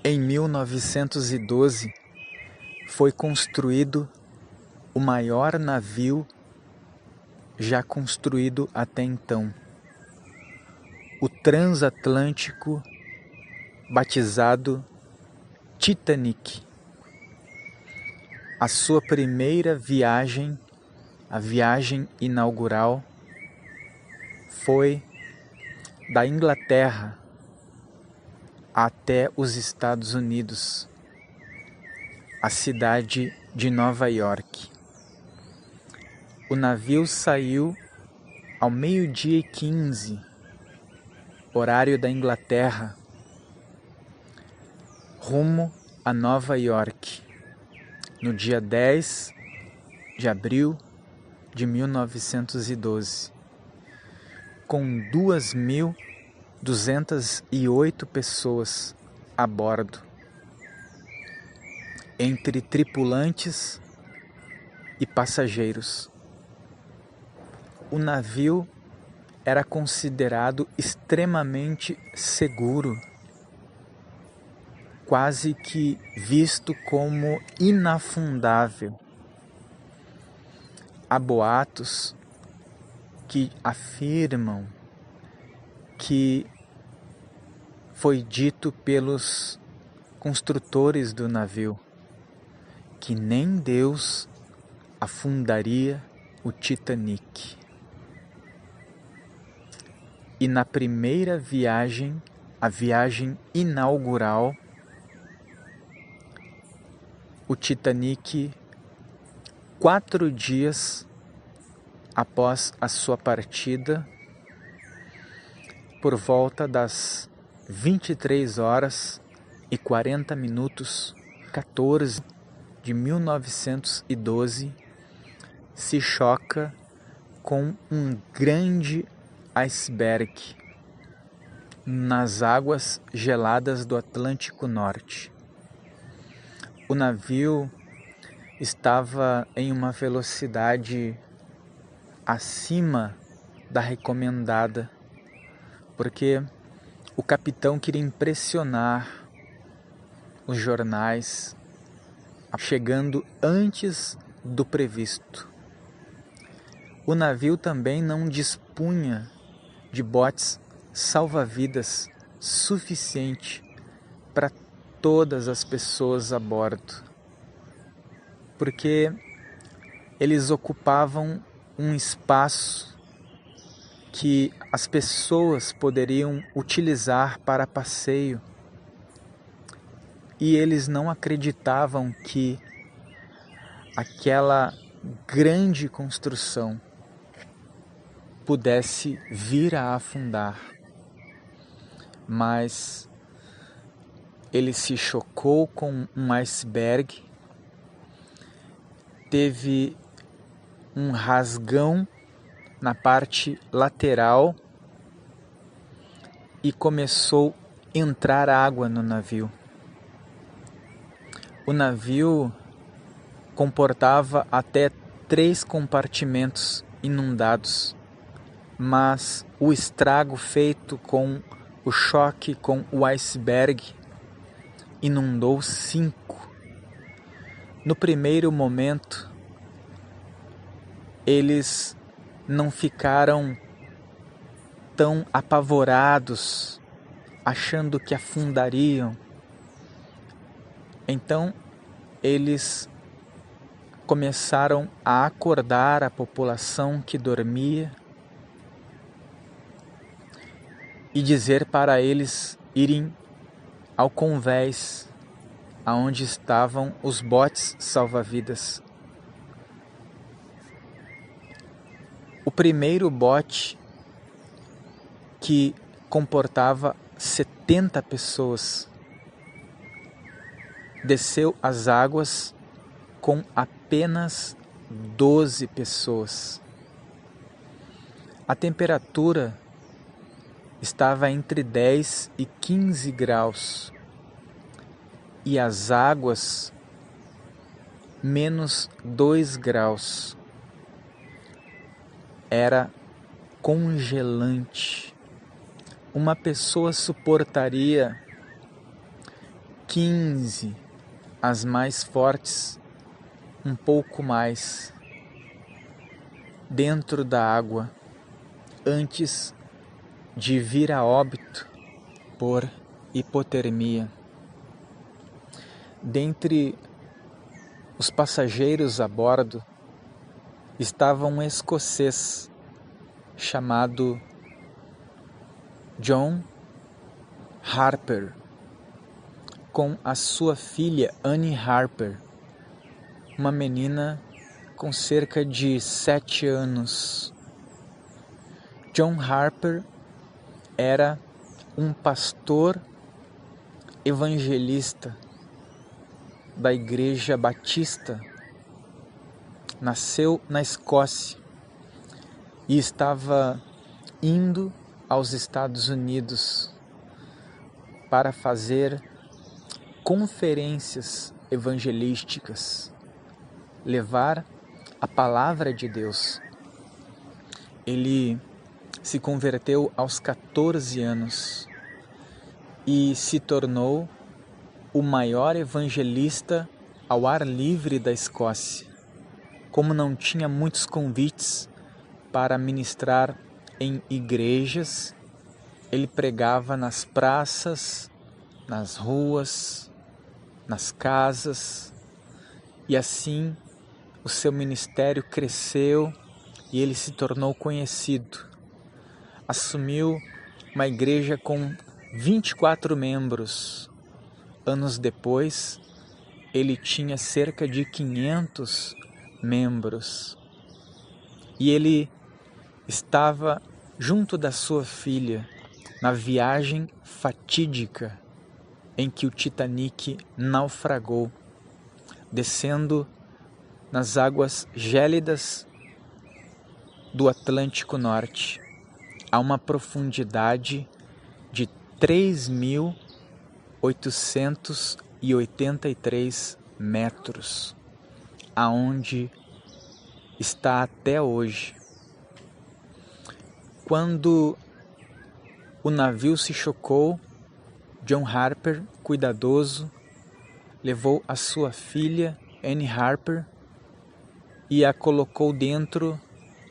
Em 1912, foi construído o maior navio já construído até então, o transatlântico batizado Titanic. A sua primeira viagem, a viagem inaugural, foi da Inglaterra até os Estados Unidos, a cidade de Nova York. O navio saiu ao 12h15, horário da Inglaterra, rumo a Nova York, no dia 10 de abril de 1912, com 2.208 pessoas a bordo, entre tripulantes e passageiros. O navio era considerado extremamente seguro, quase que visto como inafundável. Há boatos que afirmam que foi dito pelos construtores do navio que nem Deus afundaria o Titanic. E na primeira viagem, a viagem inaugural, o Titanic, 4 dias após a sua partida, por volta das 23h40, 14 de 1912, se choca com um grande iceberg nas águas geladas do Atlântico Norte. O navio estava em uma velocidade acima da recomendada, porque o capitão queria impressionar os jornais, chegando antes do previsto. O navio também não dispunha de botes salva-vidas suficiente para todas as pessoas a bordo, porque eles ocupavam um espaço que as pessoas poderiam utilizar para passeio, e eles não acreditavam que aquela grande construção pudesse vir a afundar. Mas ele se chocou com um iceberg, teve um rasgão na parte lateral e começou a entrar água no navio. O navio comportava até 3 compartimentos inundados, mas o estrago feito com o choque com o iceberg inundou 5. No primeiro momento, eles não ficaram tão apavorados, achando que afundariam. Então, eles começaram a acordar a população que dormia e dizer para eles irem ao convés, aonde estavam os botes salva-vidas. O primeiro bote, que comportava 70 pessoas, desceu as águas com apenas 12 pessoas. A temperatura estava entre 10 e 15 graus e as águas menos 2 graus. Era congelante. Uma pessoa suportaria 15, as mais fortes, um pouco mais, dentro da água, antes de vir a óbito por hipotermia. Dentre os passageiros a bordo estava um escocês chamado John Harper, com a sua filha Annie Harper, uma menina com cerca de 7 anos. John Harper era um pastor evangelista da Igreja Batista. Nasceu na Escócia e estava indo aos Estados Unidos para fazer conferências evangelísticas, levar a palavra de Deus. Ele se converteu aos 14 anos e se tornou o maior evangelista ao ar livre da Escócia. Como não tinha muitos convites para ministrar em igrejas, ele pregava nas praças, nas ruas, nas casas, e assim o seu ministério cresceu e ele se tornou conhecido. Assumiu uma igreja com 24 membros. Anos depois, ele tinha cerca de 500 membros. E ele estava junto da sua filha na viagem fatídica em que o Titanic naufragou, descendo nas águas gélidas do Atlântico Norte, a uma profundidade de 3.883 metros, aonde está até hoje. Quando o navio se chocou, John Harper, cuidadoso, levou a sua filha, Annie Harper, e a colocou dentro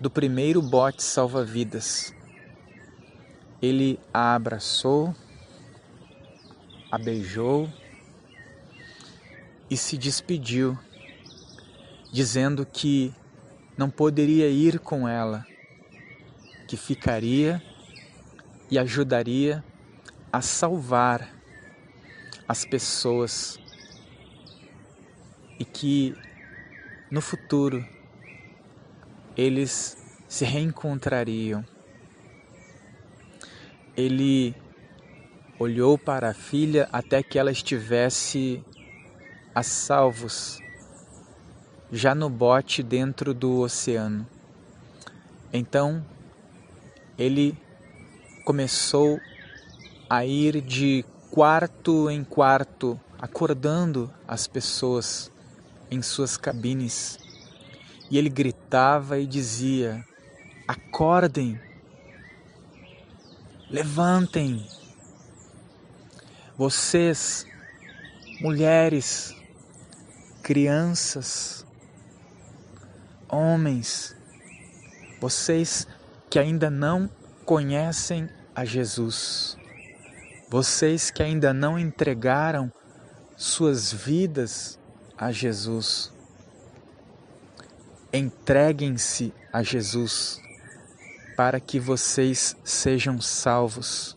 do primeiro bote salva-vidas. Ele a abraçou, a beijou e se despediu, dizendo que não poderia ir com ela, que ficaria e ajudaria a salvar as pessoas e que no futuro eles se reencontrariam. Ele olhou para a filha até que ela estivesse a salvos, já no bote dentro do oceano. Então, ele começou a ir de quarto em quarto, acordando as pessoas em suas cabines. E ele gritava e dizia: acordem, levantem, vocês, mulheres, crianças, homens, vocês que ainda não conhecem a Jesus, vocês que ainda não entregaram suas vidas a Jesus, entreguem-se a Jesus para que vocês sejam salvos.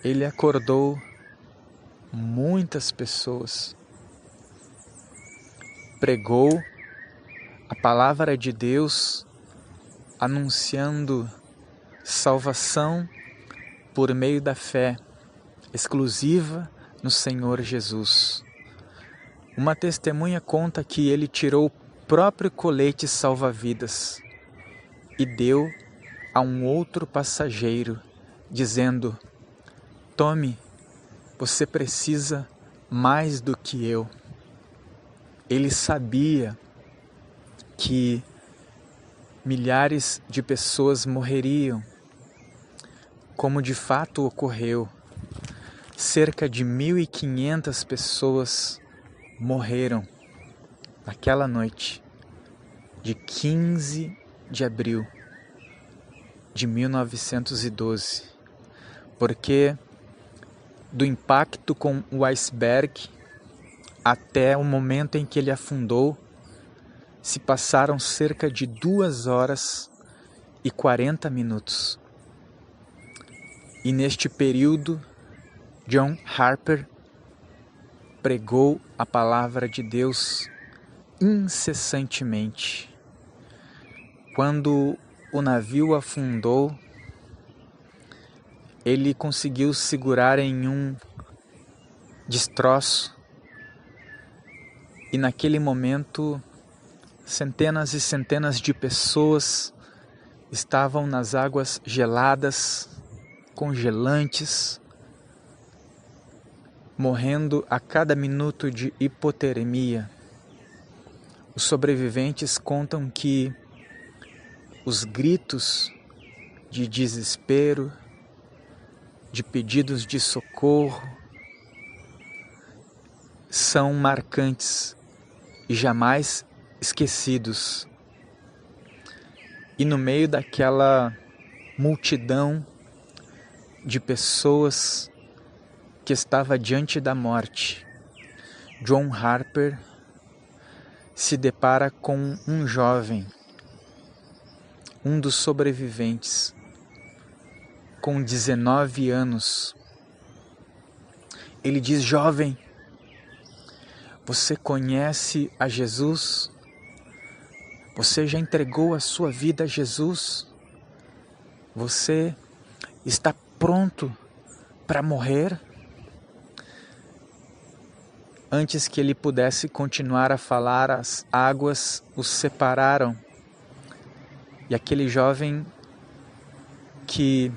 Ele acordou muitas pessoas, pregou a palavra de Deus, anunciando salvação por meio da fé exclusiva no Senhor Jesus. Uma testemunha conta que ele tirou o próprio colete salva-vidas e deu a um outro passageiro, dizendo: tome, você precisa mais do que eu. Ele sabia que milhares de pessoas morreriam, como de fato ocorreu. cerca de 1.500 pessoas morreram naquela noite de 15 de abril de 1912, porque do impacto com o iceberg até o momento em que ele afundou, se passaram cerca de 2 horas e 40 minutos. E neste período, John Harper pregou a palavra de Deus incessantemente. Quando o navio afundou, ele conseguiu segurar em um destroço e naquele momento centenas e centenas de pessoas estavam nas águas geladas, congelantes, morrendo a cada minuto de hipotermia. Os sobreviventes contam que os gritos de desespero, de pedidos de socorro, são marcantes e jamais esquecidos. E no meio daquela multidão de pessoas que estava diante da morte, John Harper se depara com um jovem, um dos sobreviventes, com 19 anos. Ele diz: jovem, você conhece a Jesus? Você já entregou a sua vida a Jesus? Você está pronto para morrer? Antes que ele pudesse continuar a falar, as águas os separaram. E aquele jovem que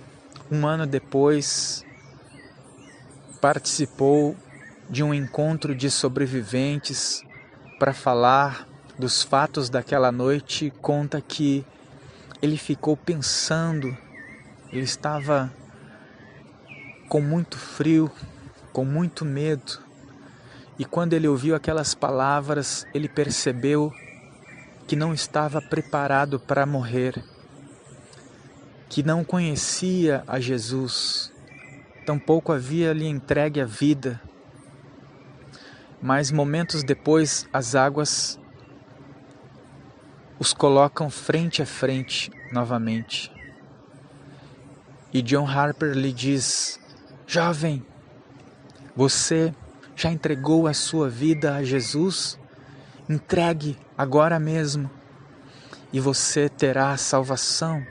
um ano depois participou de um encontro de sobreviventes para falar dos fatos daquela noite, conta que ele ficou pensando, ele estava com muito frio, com muito medo, e quando ele ouviu aquelas palavras, ele percebeu que não estava preparado para morrer, que não conhecia a Jesus, tampouco havia lhe entregue a vida. Mas momentos depois, as águas os colocam frente a frente novamente. E John Harper lhe diz: jovem, você já entregou a sua vida a Jesus? Entregue agora mesmo e você terá a salvação.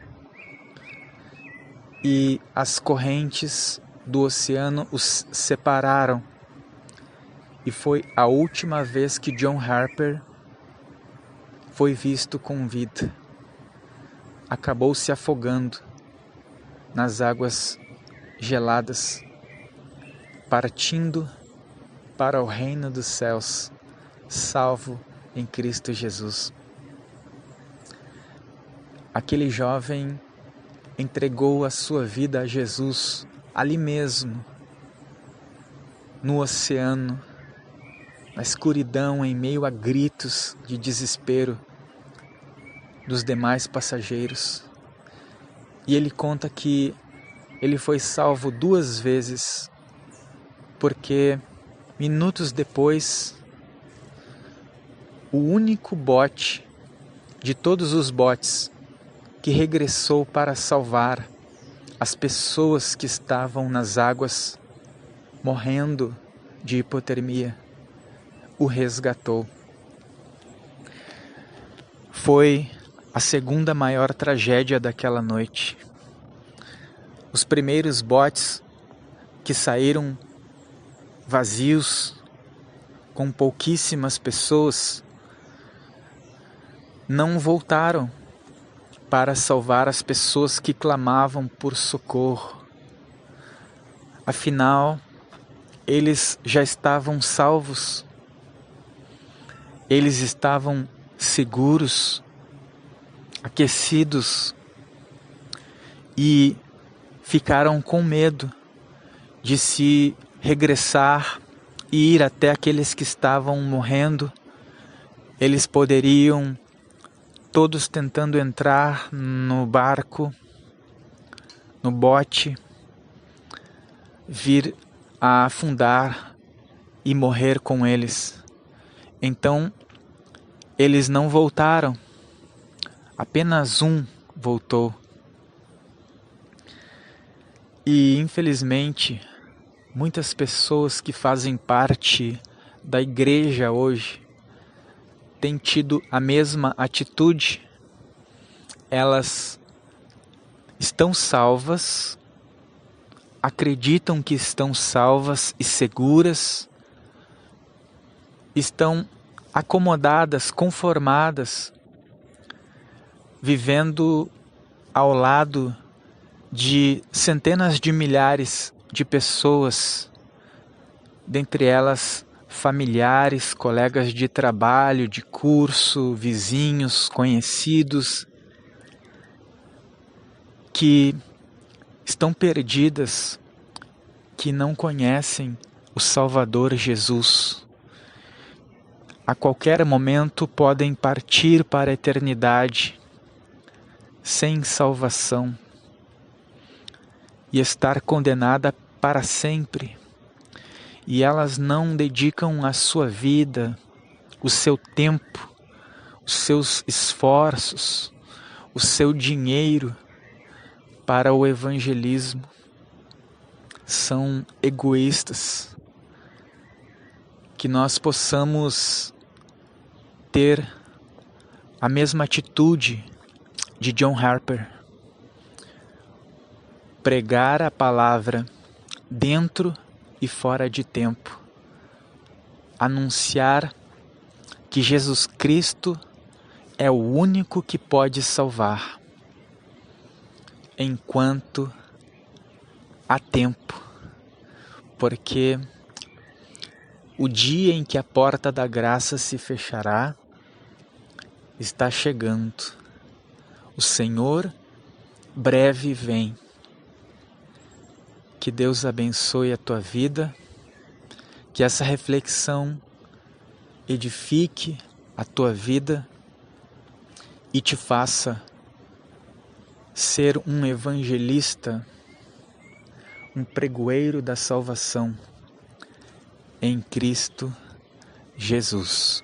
E as correntes do oceano os separaram. E foi a última vez que John Harper foi visto com vida. Acabou se afogando nas águas geladas, partindo para o reino dos céus, salvo em Cristo Jesus. Aquele jovem entregou a sua vida a Jesus ali mesmo, no oceano, na escuridão, em meio a gritos de desespero dos demais passageiros. E ele conta que ele foi salvo 2 vezes, porque minutos depois, o único bote de todos os botes que regressou para salvar as pessoas que estavam nas águas morrendo de hipotermia, o resgatou. Foi a segunda maior tragédia daquela noite. Os primeiros botes que saíram vazios, com pouquíssimas pessoas, não voltaram para salvar as pessoas que clamavam por socorro. Afinal, eles já estavam salvos, eles estavam seguros, aquecidos, e ficaram com medo de se regressar e ir até aqueles que estavam morrendo. Eles poderiam, todos tentando entrar no barco, no bote, vir a afundar e morrer com eles. Então, eles não voltaram. Apenas um voltou. E, infelizmente, muitas pessoas que fazem parte da igreja hoje têm tido a mesma atitude. Elas estão salvas, acreditam que estão salvas e seguras, estão acomodadas, conformadas, vivendo ao lado de centenas de milhares de pessoas, dentre elas familiares, colegas de trabalho, de curso, vizinhos, conhecidos, que estão perdidas, que não conhecem o Salvador Jesus. A qualquer momento podem partir para a eternidade sem salvação e estar condenada para sempre. E elas não dedicam a sua vida, o seu tempo, os seus esforços, o seu dinheiro para o evangelismo. São egoístas. Que nós possamos ter a mesma atitude de John Harper. Pregar a palavra dentro e fora de tempo. Anunciar que Jesus Cristo é o único que pode salvar, enquanto há tempo, porque o dia em que a porta da graça se fechará está chegando. O Senhor breve vem. Que Deus abençoe a tua vida, que essa reflexão edifique a tua vida e te faça ser um evangelista, um pregoeiro da salvação em Cristo Jesus.